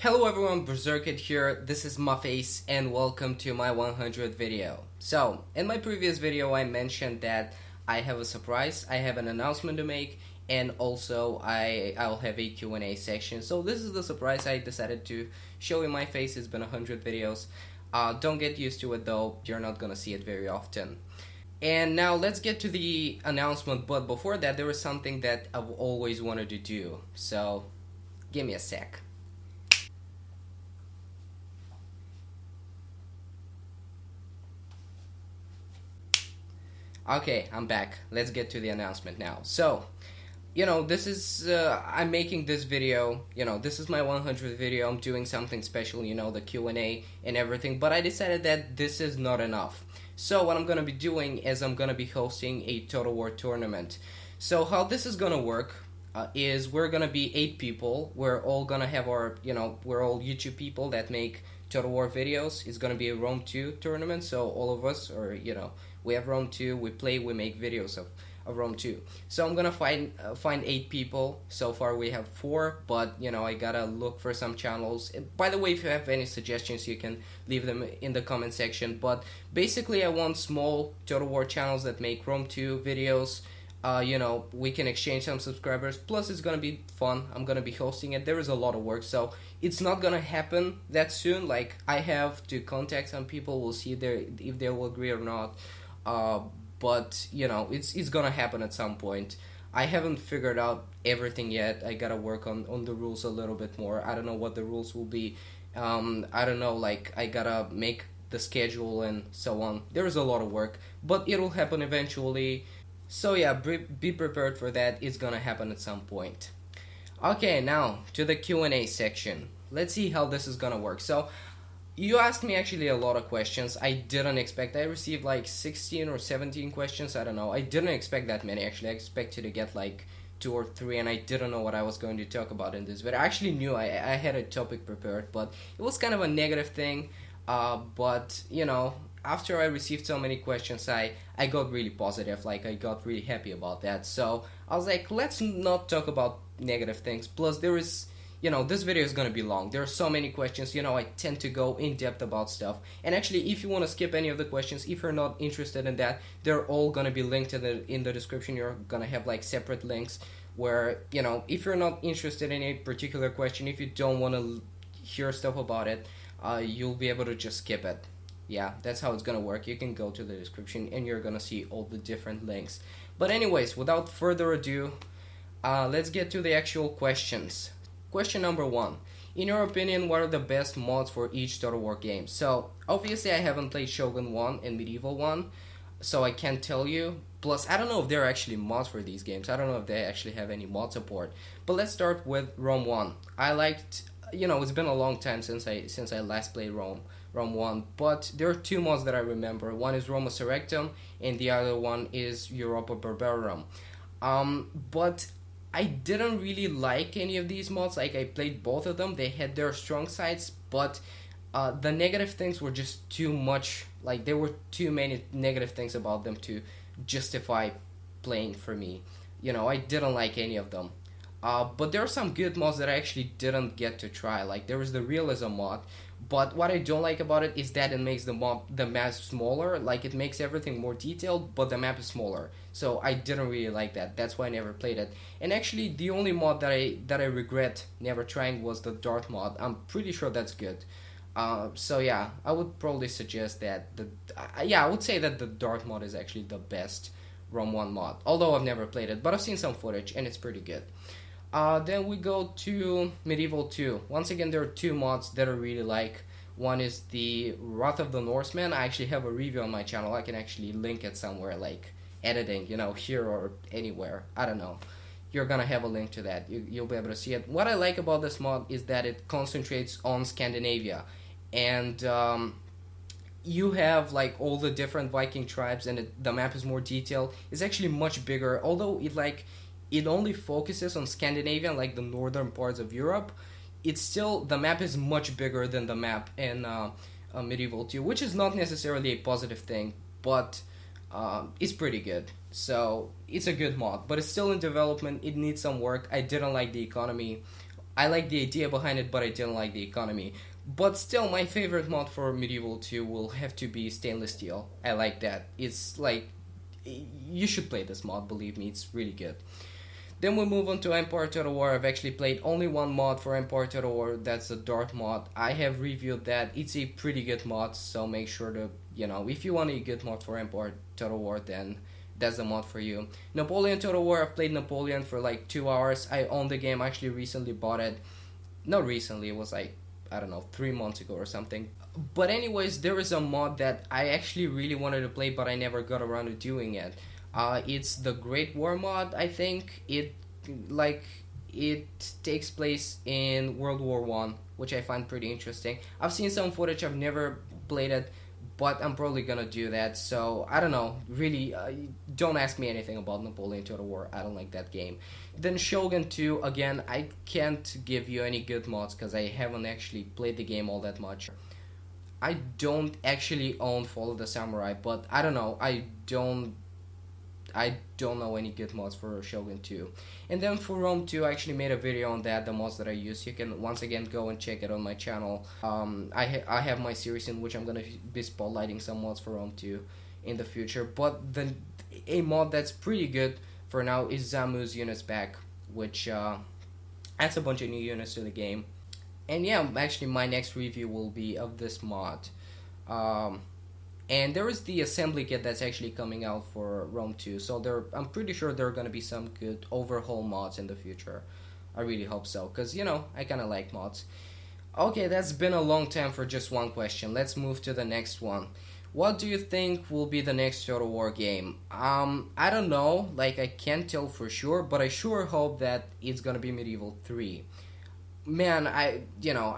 Hello everyone, Berserkhead here, this is my face and welcome to my 100th video. So, in my previous video I mentioned that I have a surprise, I have an announcement to make, and also I'll have a Q&A section. So this is the surprise I decided to show in my face. It's been 100 videos. Don't get used to it though, you're not gonna see it very often. And now let's get to the announcement, but before that there was something that I've always wanted to do. So, give me a sec. Okay, I'm back. Let's get to the announcement now. So, this is, I'm making this video, this is my 100th video, I'm doing something special, the Q&A and everything, but I decided that this is not enough. So what I'm going to be doing is I'm going to be hosting a Total War tournament. So how this is going to work is we're going to be 8 people, we're all going to have our, we're all YouTube people that make Total War videos. It's going to be a Rome 2 tournament, so all of us are, we have Rome 2, we play, we make videos of Rome 2. So I'm gonna find 8 people. So far we have 4, but I gotta look for some channels. By the way, if you have any suggestions, you can leave them in the comment section. But basically I want small Total War channels that make Rome 2 videos. We can exchange some subscribers, plus it's gonna be fun. I'm gonna be hosting it. There is a lot of work, so it's not gonna happen that soon. Like, I have to contact some people, we'll see if they will agree or not. But it's gonna happen at some point. I haven't figured out everything yet. I gotta work on the rules a little bit more. I don't know what the rules will be. I don't know, like, I gotta make the schedule and so on. There's a lot of work, but it'll happen eventually. So yeah, be prepared for that. It's gonna happen at some point. Okay, now to the Q&A section. Let's see how this is gonna work. So, you asked me actually a lot of questions. I didn't expect. I received like 16 or 17 questions. I don't know. I didn't expect that many actually. I expected to get like 2 or 3, and I didn't know what I was going to talk about in this video. I actually knew I had a topic prepared, but it was kind of a negative thing. But after I received so many questions, I got really positive. Like, I got really happy about that. So I was like, let's not talk about negative things. Plus, there is, this video is going to be long. There are so many questions. I tend to go in depth about stuff. And actually, if you want to skip any of the questions, if you're not interested in that, they're all going to be linked in the description. You're going to have like separate links where, if you're not interested in a particular question, if you don't want to hear stuff about it, you'll be able to just skip it. Yeah, that's how it's going to work. You can go to the description and you're going to see all the different links. But anyways, without further ado, let's get to the actual questions. Question number 1. In your opinion, what are the best mods for each Total War game? So, obviously I haven't played Shogun 1 and Medieval 1, so I can't tell you. Plus, I don't know if there are actually mods for these games. I don't know if they actually have any mod support. But let's start with Rome 1. I liked, it's been a long time since I last played Rome 1, but there are 2 mods that I remember. One is Roma Surrectum, and the other one is Europa Barbarum. But I didn't really like any of these mods. Like, I played both of them. They had their strong sides, but the negative things were just too much. Like, there were too many negative things about them to justify playing for me. I didn't like any of them. But there are some good mods that I actually didn't get to try. Like, there was the realism mod, but what I don't like about it is that it makes the map smaller. Like, it makes everything more detailed, but the map is smaller. So I didn't really like that. That's why I never played it. And actually, the only mod that I regret never trying was the Dart mod. I'm pretty sure that's good. So yeah, I would probably suggest that I would say that the Dart mod is actually the best Rome 1 mod. Although I've never played it, but I've seen some footage and it's pretty good. Then we go to Medieval 2. Once again, there are 2 mods that I really like. One is the Wrath of the Norseman. I actually have a review on my channel. I can actually link it somewhere, like editing, here or anywhere. I don't know. You're gonna have a link to that. You'll be able to see it. What I like about this mod is that it concentrates on Scandinavia. And you have like all the different Viking tribes, and the map is more detailed. It's actually much bigger, although it only focuses on Scandinavia, like the northern parts of Europe. It's still, the map is much bigger than the map in Medieval 2, which is not necessarily a positive thing, but it's pretty good. So it's a good mod, but it's still in development. It needs some work. I didn't like the economy I like the idea behind it, but I didn't like the economy. But still, my favorite mod for Medieval 2 will have to be Stainless Steel. I like that. It's like, you should play this mod, believe me, it's really good. Then we move on to Empire Total War. I've actually played only one mod for Empire Total War, that's the Dark mod. I have reviewed that. It's a pretty good mod, so make sure to, if you want a good mod for Empire Total War, then that's the mod for you. Napoleon Total War, I've played Napoleon for like 2 hours. I own the game, I actually recently bought it. Not recently, it was like, I don't know, 3 months ago or something. But anyways, there is a mod that I actually really wanted to play, but I never got around to doing it. It's the Great War mod, I think. It takes place in World War One, which I find pretty interesting. I've seen some footage, I've never played it, but I'm probably gonna do that. So I don't know, really, don't ask me anything about Napoleon Total War. I don't like that game. Then Shogun 2, again, I can't give you any good mods because I haven't actually played the game all that much. I don't actually own Fall of the Samurai, but I don't know, I don't know any good mods for Shogun 2. And then for Rome 2, I actually made a video on that, the mods that I use. You can once again go and check it on my channel. I have my series in which I'm gonna be spotlighting some mods for Rome 2 in the future. But a mod that's pretty good for now is Zamu's Units Back, which adds a bunch of new units to the game. And yeah, actually my next review will be of this mod. And there is the assembly kit that's actually coming out for Rome 2, so I'm pretty sure there are going to be some good overhaul mods in the future. I really hope so, because, I kind of like mods. Okay, that's been a long time for just one question. Let's move to the next one. What do you think will be the next Total War game? I don't know, I can't tell for sure, but I sure hope that it's going to be Medieval 3. Man, I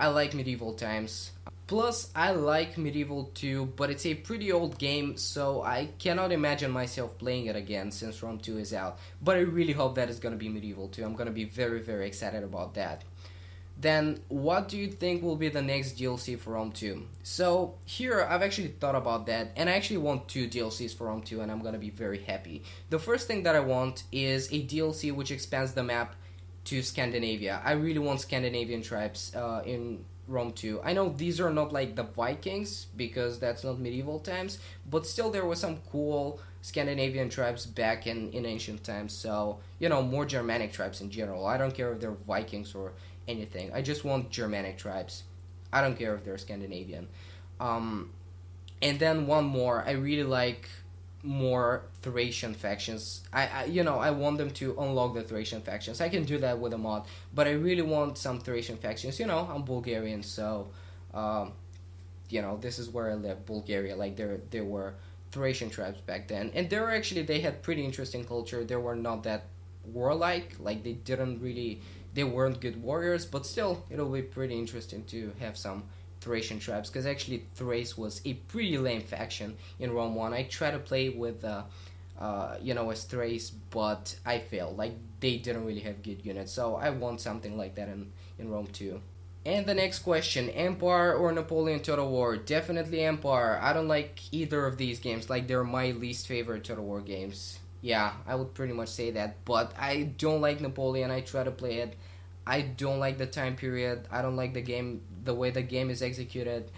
like medieval times. Plus, I like Medieval 2, but it's a pretty old game, so I cannot imagine myself playing it again since Rome 2 is out. But I really hope that it's gonna be Medieval 2. I'm gonna be very, very excited about that. Then, what do you think will be the next DLC for Rome 2? So, here, I've actually thought about that, and I actually want 2 DLCs for Rome 2, and I'm gonna be very happy. The first thing that I want is a DLC which expands the map to Scandinavia. I really want Scandinavian tribes in Rome 2. I know these are not like the Vikings, because that's not medieval times, but still there were some cool Scandinavian tribes back in ancient times, so, more Germanic tribes in general. I don't care if they're Vikings or anything. I just want Germanic tribes. I don't care if they're Scandinavian. And then one more, I really like more Thracian factions. I want them to unlock the Thracian factions. I can do that with a mod, but I really want some Thracian factions. I'm Bulgarian, so this is where I live, Bulgaria. There were Thracian tribes back then, and they had pretty interesting culture. They were not that warlike, they weren't good warriors, but still it'll be pretty interesting to have some Thracian tribes, because actually Thrace was a pretty lame faction in Rome 1. I tried to play with as Thrace, but I failed. They didn't really have good units, so I want something like that in Rome 2. And the next question, Empire or Napoleon Total War? Definitely Empire. I don't like either of these games. They're my least favorite Total War games. Yeah, I would pretty much say that, but I don't like Napoleon. I try to play it. I don't like the time period. I don't like the way the game is executed.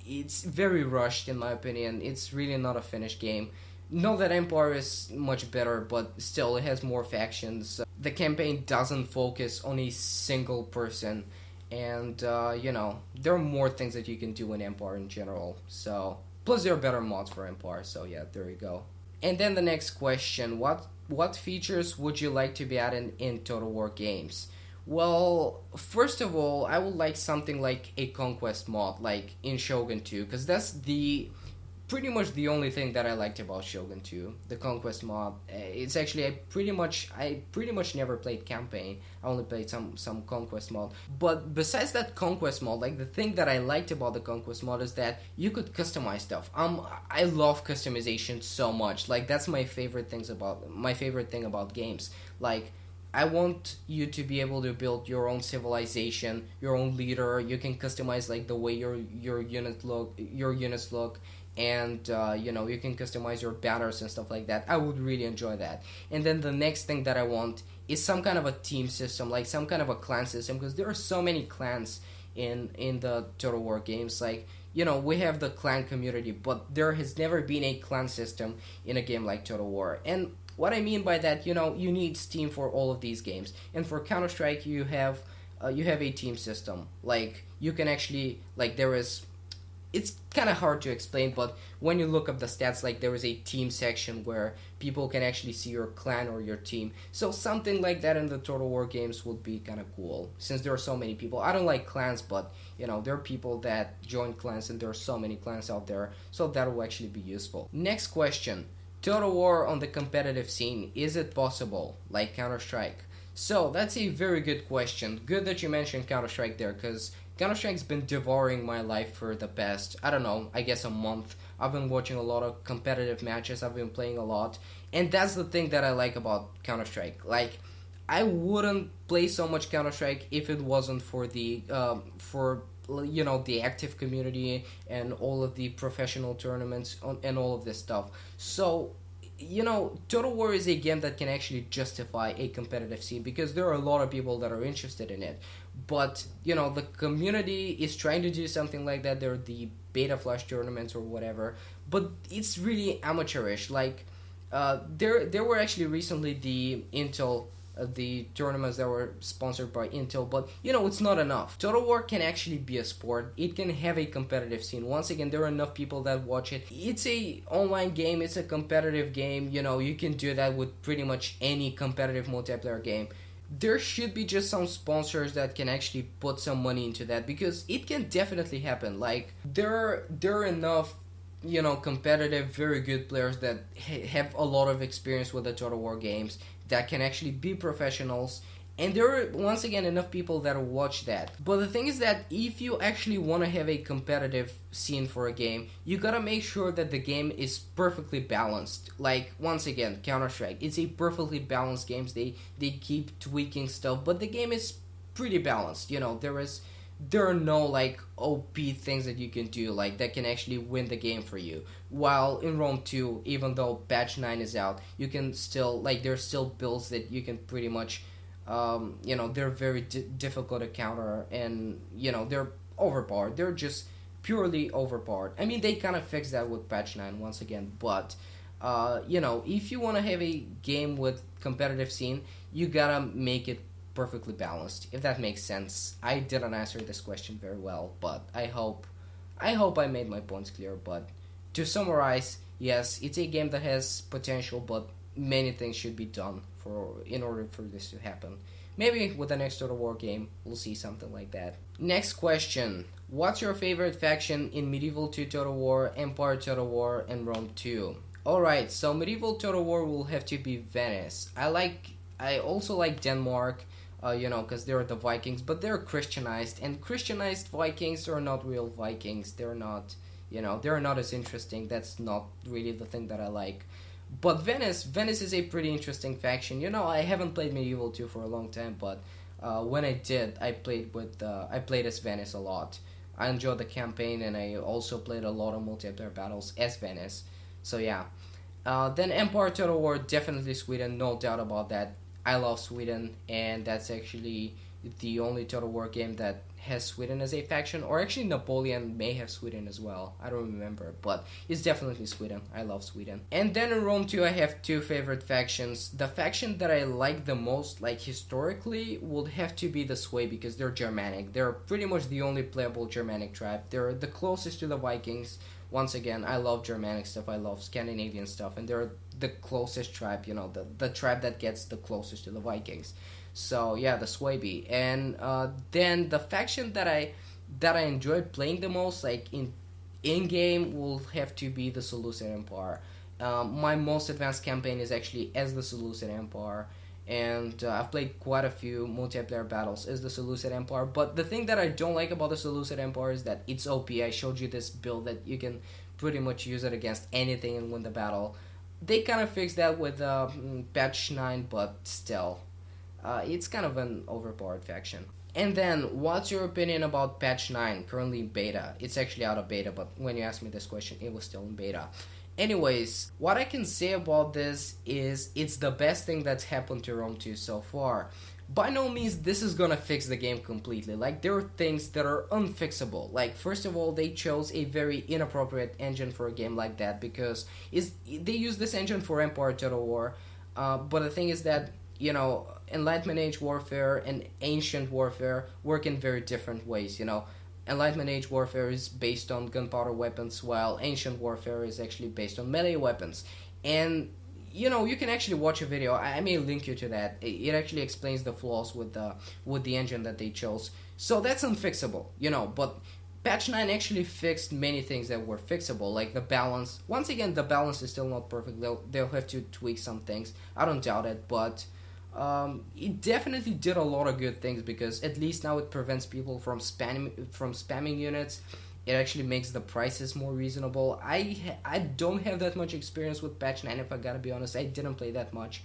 It's very rushed in my opinion. It's really not a finished game. Not that Empire is much better, but still it has more factions. The campaign doesn't focus on a single person, and there are more things that you can do in Empire in general. So plus there are better mods for Empire. So yeah, there you go. And then the next question, what features would you like to be added in Total War games? Well, first of all, I would like something like a conquest mod, like in Shogun 2, because that's pretty much the only thing that I liked about Shogun 2, the conquest mod. It's actually I pretty much never played campaign. I only played some conquest mod. But besides that conquest mod, the thing that I liked about the conquest mod is that you could customize stuff. I love customization so much. That's my favorite thing about games. I want you to be able to build your own civilization, your own leader. You can customize the way your units look, and you can customize your banners and stuff like that. I would really enjoy that. And then the next thing that I want is some kind of a team system, like some kind of a clan system, because there are so many clans in the Total War games. Like, we have the clan community, but there has never been a clan system in a game like Total War. And what I mean by that, you need Steam for all of these games. And for Counter-Strike, you have a team system. Like, you can actually, like, it's kind of hard to explain, but when you look up the stats, like, there is a team section where people can actually see your clan or your team. So something like that in the Total War games would be kind of cool, since there are so many people. I don't like clans, but there are people that join clans, and there are so many clans out there, so that will actually be useful. Next question: Total War on the competitive scene, is it possible, like Counter-Strike? So that's a very good question. Good that you mentioned Counter-Strike there, because Counter-Strike's been devouring my life for the past, I don't know, I guess a month. I've been watching a lot of competitive matches, I've been playing a lot, and that's the thing that I like about Counter-Strike. Like, I wouldn't play so much Counter-Strike if it wasn't for the active community and all of the professional tournaments and all of this stuff. So, Total War is a game that can actually justify a competitive scene, because there are a lot of people that are interested in it. But, the community is trying to do something like that. There are the beta flash tournaments or whatever, but it's really amateurish. Like, there were actually recently the Intel the tournaments that were sponsored by Intel, but it's not enough. Total War can actually be a sport. It can have a competitive scene. Once again, there are enough people that watch it. It's a online game, it's a competitive game. You can do that with pretty much any competitive multiplayer game. There should be just some sponsors that can actually put some money into that, because it can definitely happen. Like, there are enough competitive, very good players that have a lot of experience with the Total War games, that can actually be professionals, and there are, once again, enough people that watch that. But the thing is that if you actually want to have a competitive scene for a game, you gotta make sure that the game is perfectly balanced. Like, once again, Counter-Strike, it's a perfectly balanced game. They keep tweaking stuff, but the game is pretty balanced. There are no, like, OP things that you can do, like, that can actually win the game for you. While in Rome 2, even though patch 9 is out, you can still, like, there's still builds that you can pretty much, they're very difficult to counter, and, they're overpowered. They're just purely overpowered. I mean, they kind of fixed that with patch 9 once again, but, if you want to have a game with competitive scene, you gotta make it perfectly balanced, if that makes sense. I didn't answer this question very well, but I hope I made my points clear. But to summarize, yes, it's a game that has potential, but many things should be done in order for this to happen. Maybe with the next Total War game, we'll see something like that. Next question: what's your favorite faction in Medieval 2 Total War, Empire Total War, and Rome 2? Alright, so Medieval Total War will have to be Venice. I also like Denmark, because they're the Vikings, but they're Christianized, and Christianized Vikings are not real Vikings. They're not, they're not as interesting. That's not really the thing that I like. But Venice is a pretty interesting faction. I haven't played Medieval 2 for a long time, but when I did, I played as Venice a lot. I enjoyed the campaign, and I also played a lot of multiplayer battles as Venice. So yeah. Then Empire Total War, definitely Sweden, no doubt about that. I love Sweden, and that's actually the only Total War game that has Sweden as a faction, or actually Napoleon may have Sweden as well. I don't remember, but it's definitely Sweden. I love Sweden. And then in Rome 2, I have two favorite factions. The faction that I like the most, like historically, would have to be the Sway, because they're Germanic. They're pretty much the only playable Germanic tribe. They're the closest to the Vikings. Once again, I love Germanic stuff, I love Scandinavian stuff, and they're the closest tribe, the tribe that gets the closest to the Vikings. So yeah, the Swaby. And then the faction that I enjoyed playing the most, like in game, will have to be the Seleucid Empire. My most advanced campaign is actually as the Seleucid Empire, and I've played quite a few multiplayer battles as the Seleucid Empire. But the thing that I don't like about the Seleucid Empire is that it's OP. I showed you this build that you can pretty much use it against anything and win the battle. They kind of fixed that with patch 9, but still, it's kind of an overpowered faction. And then, what's your opinion about patch 9, currently in beta? It's actually out of beta, but when you asked me this question, it was still in beta. Anyways, what I can say about this is it's the best thing that's happened to Rome 2 so far. By no means this is gonna fix the game completely. Like, there are things that are unfixable. Like, first of all, they chose a very inappropriate engine for a game like that because they use this engine for Empire Total War. But the thing is that, you know, Enlightenment Age warfare and ancient warfare work in very different ways, you know. Enlightenment Age warfare is based on gunpowder weapons, while ancient warfare is actually based on melee weapons. And, you know, you can actually watch a video. I may link you to that. It actually explains the flaws with the engine that they chose. So that's unfixable, you know. But patch 9 actually fixed many things that were fixable, like the balance. Once again, the balance is still not perfect. They'll have to tweak some things. I don't doubt it, but it definitely did a lot of good things because at least now it prevents people from spamming units. It actually makes the prices more reasonable. I don't have that much experience with patch 9, if I gotta be honest. I didn't play that much,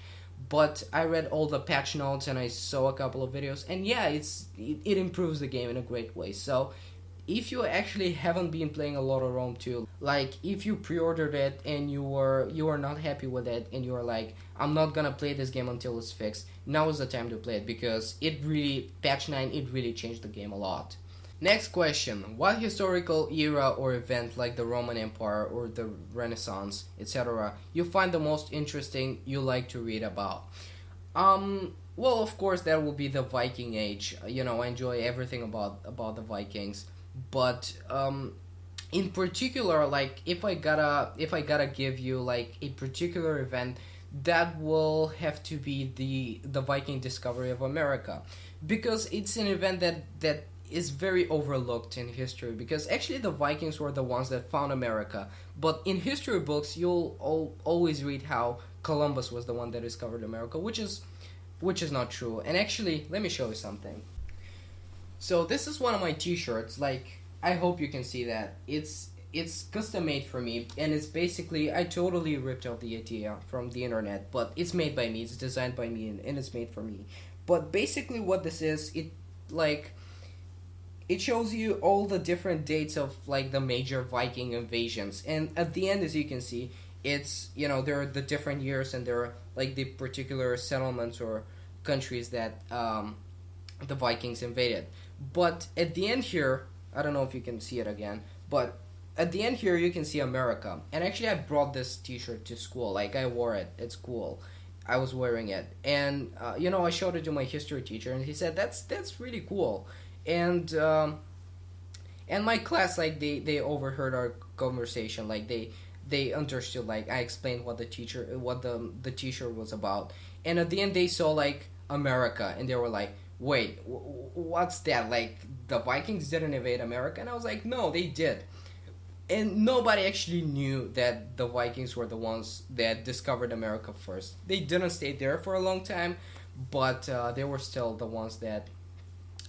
but I read all the patch notes and I saw a couple of videos, and yeah, it improves the game in a great way. So if you actually haven't been playing a lot of Rome 2, like if you pre-ordered it and you were not happy with it and you were like, I'm not gonna play this game until it's fixed, now is the time to play it because patch 9, it really changed the game a lot. Next question, what historical era or event like the Roman Empire or the Renaissance, etc. you find the most interesting, you like to read about? Well, of course that will be the Viking Age. You know, I enjoy everything about the Vikings. But in particular, like if I gotta give you like a particular event, that will have to be the Viking discovery of America, because it's an event that is very overlooked in history, because actually the Vikings were the ones that found America, but in history books you'll always read how Columbus was the one that discovered America, which is not true. And actually, let me show you something. So this is one of my t-shirts. Like, I hope you can see that. It's custom made for me, and it's basically, I totally ripped off the idea from the internet, but it's made by me, it's designed by me, and it's made for me. But basically what this is, it shows you all the different dates of like the major Viking invasions, and at the end, as you can see, it's, you know, there are the different years, and there are like the particular settlements or countries that the Vikings invaded. But at the end here, I don't know if you can see it again, but at the end here you can see America. And actually I brought this t-shirt to school, like I wore it at school. I was wearing it, and you know, I showed it to my history teacher, and he said that's really cool. And my class, like they overheard our conversation, like they understood, like I explained what the t-shirt was about, and at the end they saw like America, and they were like, wait, what's that? Like, the Vikings didn't invade America? And I was like, no, they did. And nobody actually knew that the Vikings were the ones that discovered America first. They didn't stay there for a long time, but they were still the ones that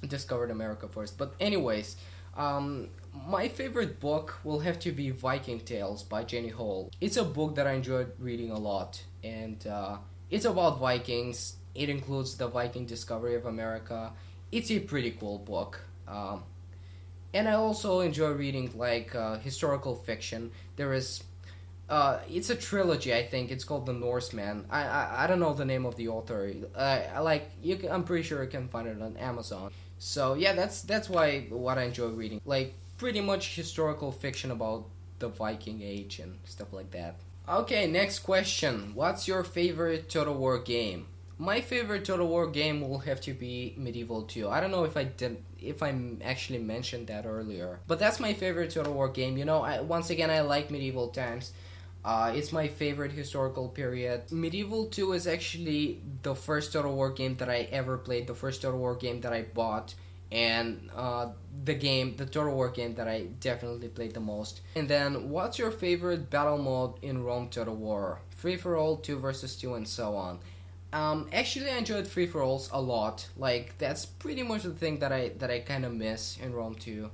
discovered America first. But anyways, my favorite book will have to be Viking Tales by Jenny Hole. It's a book that I enjoyed reading a lot, and it's about Vikings. It includes the Viking discovery of America. It's a pretty cool book. And I also enjoy reading like historical fiction. There is, it's a trilogy. I think it's called The Norseman. I don't know the name of the author. I'm pretty sure you can find it on Amazon. So yeah, that's what I enjoy reading. Like pretty much historical fiction about the Viking Age and stuff like that. Okay, next question. What's your favorite Total War game? My favorite Total War game will have to be Medieval 2. I don't know if I actually mentioned that earlier, but that's my favorite Total War game. You know, once again, I like medieval times. It's my favorite historical period. Medieval 2 is actually the first Total War game that I ever played, the first Total War game that I bought, and the Total War game that I definitely played the most. And then, what's your favorite battle mode in Rome Total War? Free for all, 2 versus 2, and so on. Actually, I enjoyed free-for-alls a lot. Like, that's pretty much the thing that I kind of miss in Rome 2.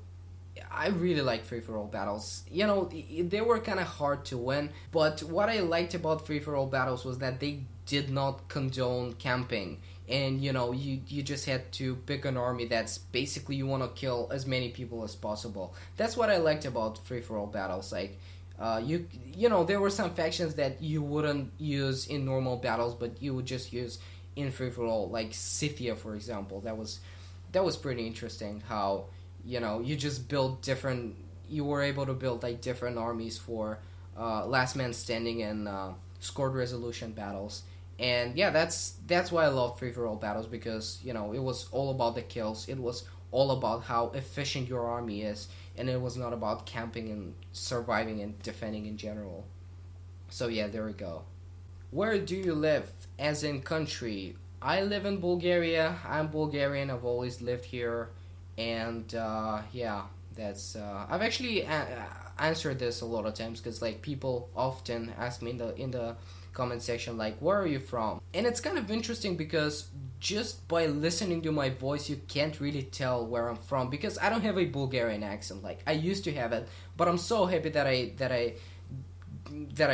I really like free-for-all battles. You know, they were kind of hard to win, but what I liked about free-for-all battles was that they did not condone camping, and you just had to pick an army that's basically you want to kill as many people as possible. That's what I liked about free-for-all battles. Like there were some factions that you wouldn't use in normal battles, but you would just use in free-for-all, like Scythia, for example. That was pretty interesting how you just build different. You were able to build like different armies for last man standing and scored resolution battles. And yeah, that's why I love free for all battles, because it was all about the kills. It was all about how efficient your army is, and it was not about camping and surviving and defending in general. So yeah, there we go. Where do you live? As in country. I live in Bulgaria. I'm Bulgarian. I've always lived here, and yeah, that's. I've actually answered this a lot of times, because like people often ask me in the comment section, like, where are you from? And it's kind of interesting, because just by listening to my voice you can't really tell where I'm from, because I don't have a Bulgarian accent. Like, I used to have it, but I'm so happy that I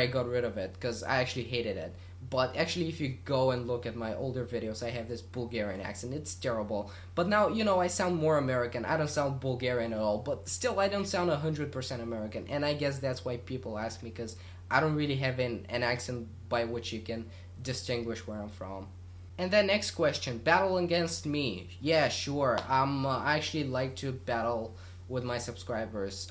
got rid of it, because I actually hated it. But actually, if you go and look at my older videos, I have this Bulgarian accent. It's terrible. But now, I sound more American. I don't sound Bulgarian at all. But still, I don't sound 100% American. And I guess that's why people ask me, because I don't really have an accent by which you can distinguish where I'm from. And then next question, battle against me. Yeah, sure. I actually like to battle with my subscribers.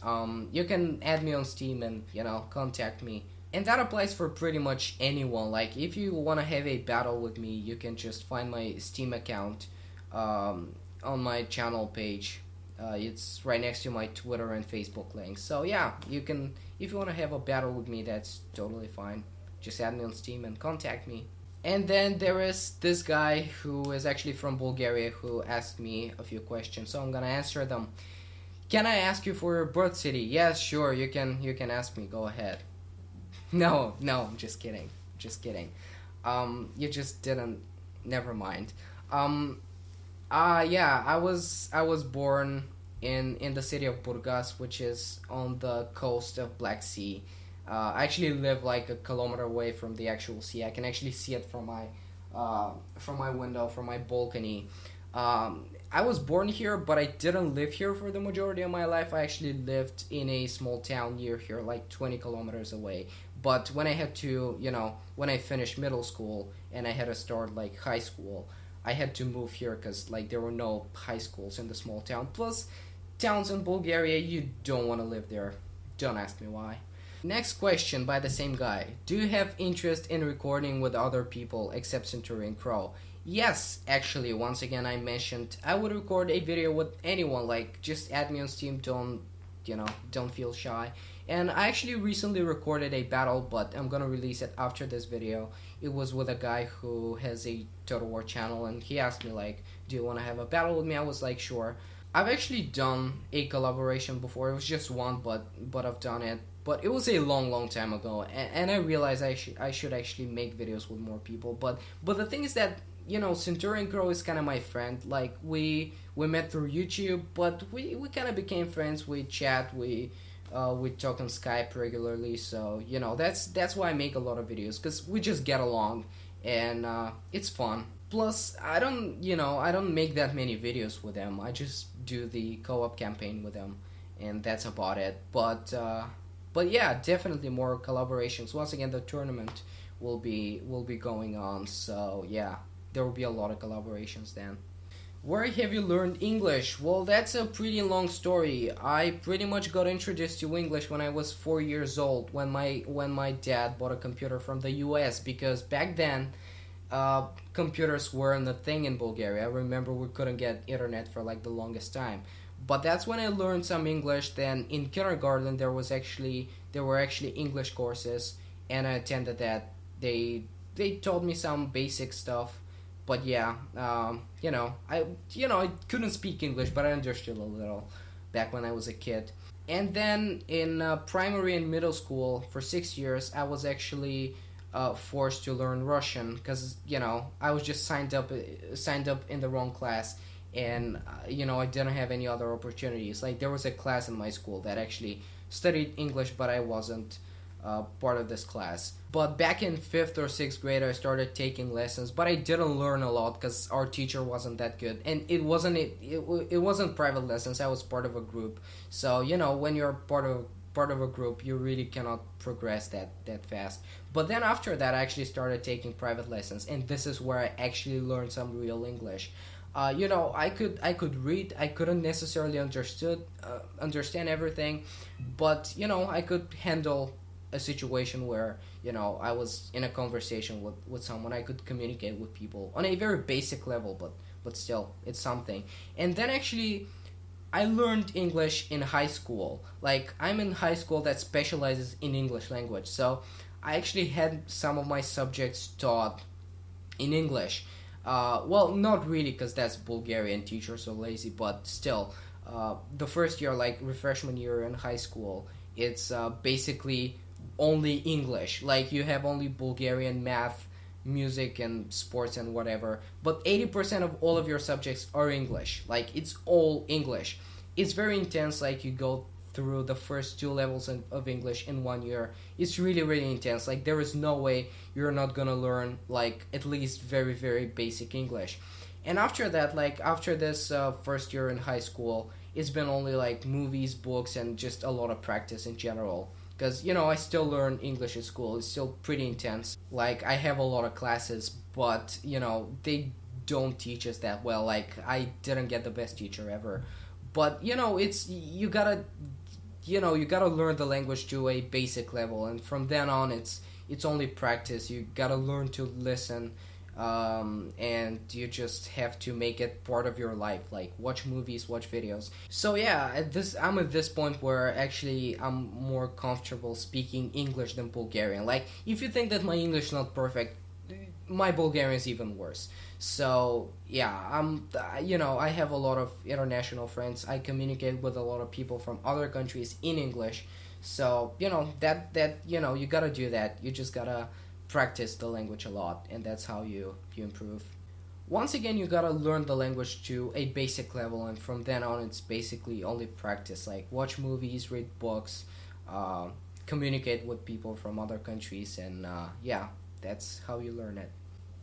You can add me on Steam and, contact me. And that applies for pretty much anyone. Like, if you want to have a battle with me, you can just find my Steam account on my channel page. It's right next to my Twitter and Facebook links. So yeah, you can, if you want to have a battle with me, that's totally fine. Just add me on Steam and contact me. And then there is this guy who is actually from Bulgaria who asked me a few questions, so I'm gonna answer them. Can I ask you for your birth city? Yes, sure, you can ask me, go ahead. No, I'm just kidding. You just didn't. Never mind. Yeah, I was born in the city of Burgas, which is on the coast of Black Sea. I actually live like a kilometer away from the actual sea. I can actually see it from my window, from my balcony. I was born here, but I didn't live here for the majority of my life. I actually lived in a small town near here, like 20 kilometers away. But when I had to, when I finished middle school and I had to start like high school, I had to move here because like there were no high schools in the small town. Plus, towns in Bulgaria, you don't want to live there. Don't ask me why. Next question by the same guy. Do you have interest in recording with other people except Centurion Crow? Yes, actually, once again I mentioned I would record a video with anyone. Like, just add me on Steam. Don't feel shy. And I actually recently recorded a battle, but I'm gonna release it after this video. It was with a guy who has a Total War channel, and he asked me like, do you want to have a battle with me? I was like, sure. I've actually done a collaboration before. It was just one, but I've done it. But it was a long time ago, and I realized I should actually make videos with more people. But the thing is that, Centurion Crow is kind of my friend. Like, we met through YouTube, but we kind of became friends. We chat, we talk on Skype regularly. So that's why I make a lot of videos, because we just get along, and it's fun. Plus, I don't make that many videos with them. I just do the co-op campaign with them, and that's about it. But yeah, definitely more collaborations. Once again, the tournament will be going on, so yeah, there will be a lot of collaborations then. Where have you learned English? Well, that's a pretty long story. I pretty much got introduced to English when I was 4 years old, when my dad bought a computer from the US, because back then computers weren't a thing in Bulgaria. I remember we couldn't get internet for like the longest time. But that's when I learned some English. Then in kindergarten there were actually English courses, and I attended that. They taught me some basic stuff. But yeah, I couldn't speak English, but I understood a little back when I was a kid. And then in primary and middle school for 6 years, I was actually forced to learn Russian, because I was just signed up in the wrong class, and I didn't have any other opportunities. Like, there was a class in my school that actually studied English, but I wasn't part of this class. But back in 5th or 6th grade, I started taking lessons, but I didn't learn a lot because our teacher wasn't that good, and it wasn't private lessons. I was part of a group, so when you're part of a group, you really cannot progress that fast. But then after that, I actually started taking private lessons, and this is where I actually learned some real English. I could read. I couldn't necessarily understand everything, but I could handle a situation where I was in a conversation with someone. I could communicate with people on a very basic level, but still, it's something. And then actually, I learned English in high school. Like, I'm in high school that specializes in English language, so I actually had some of my subjects taught in English. Well, not really, because that's Bulgarian teachers are lazy, but still, the first year, like freshman year in high school, it's basically only English. Like, you have only Bulgarian math, music, and sports and whatever, but 80% of all of your subjects are English. Like, it's all English. It's very intense. Like, you go through the first 2 levels of English in 1 year. It's really, really intense. Like, there is no way you're not gonna learn, like, at least very, very basic English. And after that, like, after this first year in high school, it's been only, like, movies, books, and just a lot of practice in general. Because, I still learn English at school. It's still pretty intense. Like, I have a lot of classes, but, they don't teach us that well. Like, I didn't get the best teacher ever. But, it's, you gotta learn the language to a basic level. And from then on, it's only practice. You gotta learn to listen. And you just have to make it part of your life, like watch movies, watch videos. So yeah, I'm at this point where actually I'm more comfortable speaking English than Bulgarian. Like, if you think that my English is not perfect, my Bulgarian is even worse. So yeah, I have a lot of international friends. I communicate with a lot of people from other countries in English. So that you gotta do that. You just gotta practice the language a lot, and that's how you improve. Once again, you gotta learn the language to a basic level, and from then on it's basically only practice. Like, watch movies, read books, communicate with people from other countries, and yeah, that's how you learn it.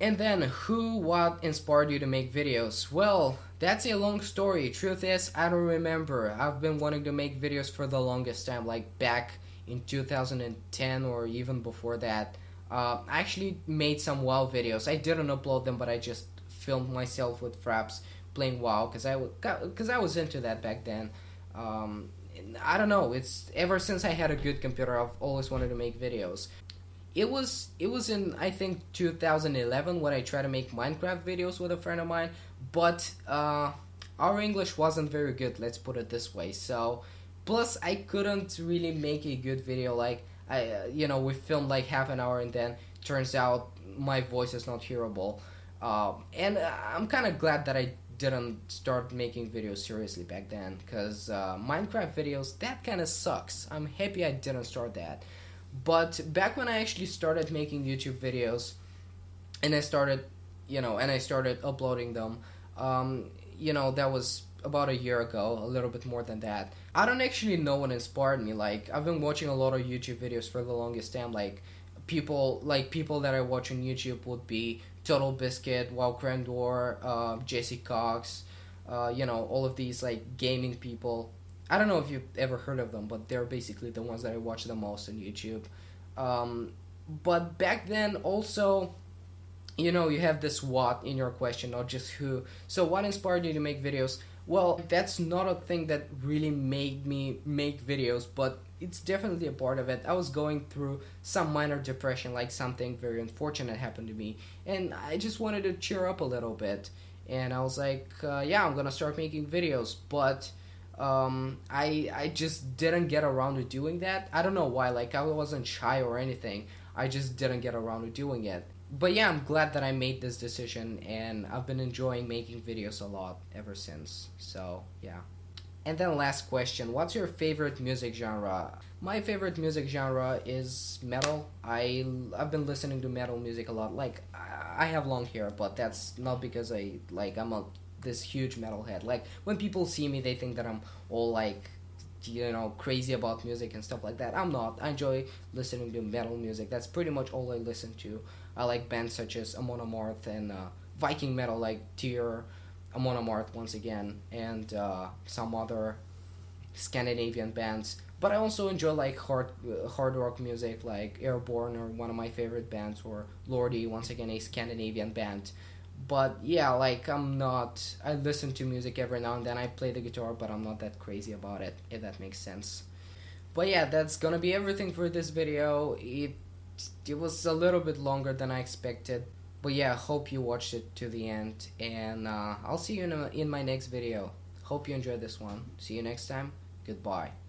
And then, what inspired you to make videos? Well, that's a long story. Truth is, I don't remember. I've been wanting to make videos for the longest time, like back in 2010 or even before that. I actually made some WoW videos. I didn't upload them, but I just filmed myself with Fraps playing WoW because I was into that back then. I don't know. It's ever since I had a good computer, I've always wanted to make videos. It was in, I think, 2011 when I tried to make Minecraft videos with a friend of mine, but our English wasn't very good. Let's put it this way. So, plus I couldn't really make a good video. Like, we filmed like half an hour, and then turns out my voice is not hearable. And I'm kind of glad that I didn't start making videos seriously back then, because Minecraft videos, that kind of sucks. I'm happy I didn't start that. But back when I actually started making YouTube videos, and I started uploading them, that was about a year ago, a little bit more than that. I don't actually know what inspired me. Like, I've been watching a lot of YouTube videos for the longest time. Like, people that I watch on YouTube would be Total Biscuit, Wow Crandor, Jesse Cox, all of these like gaming people. I don't know if you've ever heard of them, but they're basically the ones that I watch the most on YouTube. But back then also, you have this what in your question, not just who. So what inspired you to make videos? Well, that's not a thing that really made me make videos, but it's definitely a part of it. I was going through some minor depression, like something very unfortunate happened to me, and I just wanted to cheer up a little bit. And I was like, yeah, I'm gonna start making videos, but I just didn't get around to doing that. I don't know why. Like, I wasn't shy or anything. I just didn't get around to doing it. But yeah, I'm glad that I made this decision, and I've been enjoying making videos a lot ever since. So, yeah. And then last question, what's your favorite music genre? My favorite music genre is metal. I've been listening to metal music a lot. Like, I have long hair, but that's not because I'm this huge metalhead. Like, when people see me, they think that I'm all like crazy about music and stuff like that. I'm not. I enjoy listening to metal music. That's pretty much all I listen to. I like bands such as Amon Amarth and Viking metal like Tyr, Amon Amarth once again, and some other Scandinavian bands. But I also enjoy like hard rock music like Airborne, or one of my favorite bands, or Lordi, once again a Scandinavian band. But yeah, like I listen to music every now and then. I play the guitar, but I'm not that crazy about it, if that makes sense. But yeah, that's gonna be everything for this video. It was a little bit longer than I expected. But yeah, hope you watched it to the end, and I'll see you in my next video. Hope you enjoyed this one. See you next time. Goodbye.